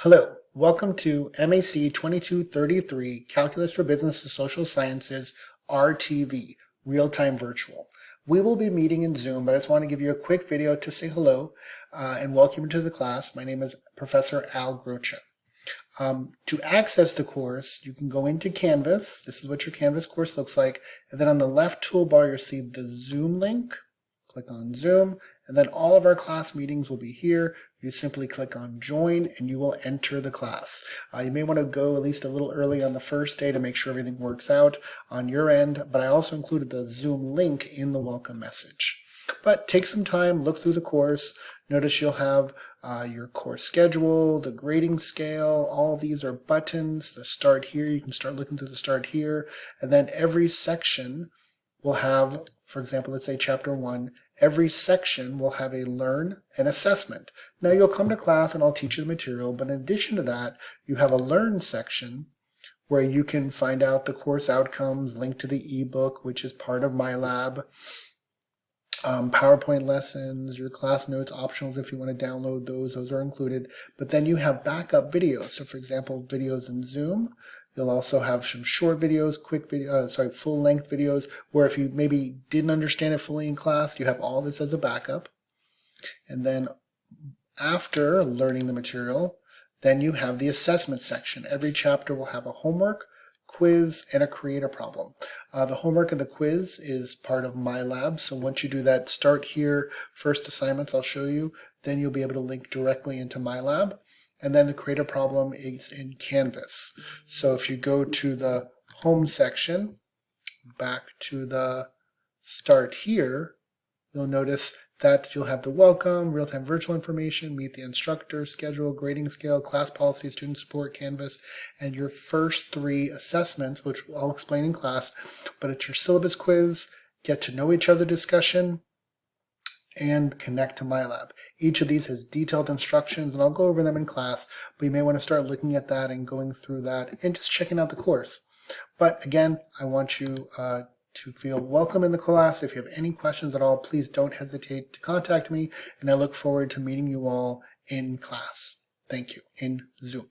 Hello, welcome to MAC2233 Calculus for Business and Social Sciences RTV, Real-Time Virtual. We will be meeting in Zoom, but I just want to give you a quick video to say hello and welcome you to the class. My name is Professor Al Grocha. To access the course, you can go into Canvas. This is what your Canvas course looks like. And then on the left toolbar, you'll see the Zoom link. Click on Zoom, and then all of our class meetings will be here. You simply click on Join, and you will enter the class. You may want to go at least a little early on the first day to make sure everything works out on your end, but I also included the Zoom link in the welcome message. But take some time, look through the course. Notice you'll have your course schedule, the grading scale, all of these are buttons. The start here, you can start looking through the start here, and then every section will have, for example, let's say chapter 1, every section will have a learn and assessment. Now you'll come to class and I'll teach you the material, but in addition to that, you have a learn section where you can find out the course outcomes, link to the ebook, which is part of MyLab, PowerPoint lessons, your class notes, optionals if you want to download those are included. But then you have backup videos. So for example, videos in Zoom. You'll also have some short videos, full-length videos, where if you maybe didn't understand it fully in class, you have all this as a backup. And then after learning the material, then you have the assessment section. Every chapter will have a homework, quiz, and a create a problem. The homework and the quiz is part of MyLab, so once you do that, start here, first assignments I'll show you, then you'll be able to link directly into MyLab. And then the create a problem is in Canvas. So if you go to the home section, back to the start here, you'll notice that you'll have the welcome, real-time virtual information, meet the instructor, schedule, grading scale, class policy, student support, Canvas, and your first 3 assessments, which I'll explain in class, but it's your syllabus quiz, get to know each other discussion, and connect to MyLab. Each of these has detailed instructions, and I'll go over them in class, but you may want to start looking at that and going through that and just checking out the course. But again, I want you to feel welcome in the class. If you have any questions at all, please don't hesitate to contact me, and I look forward to meeting you all in class. Thank you. In Zoom.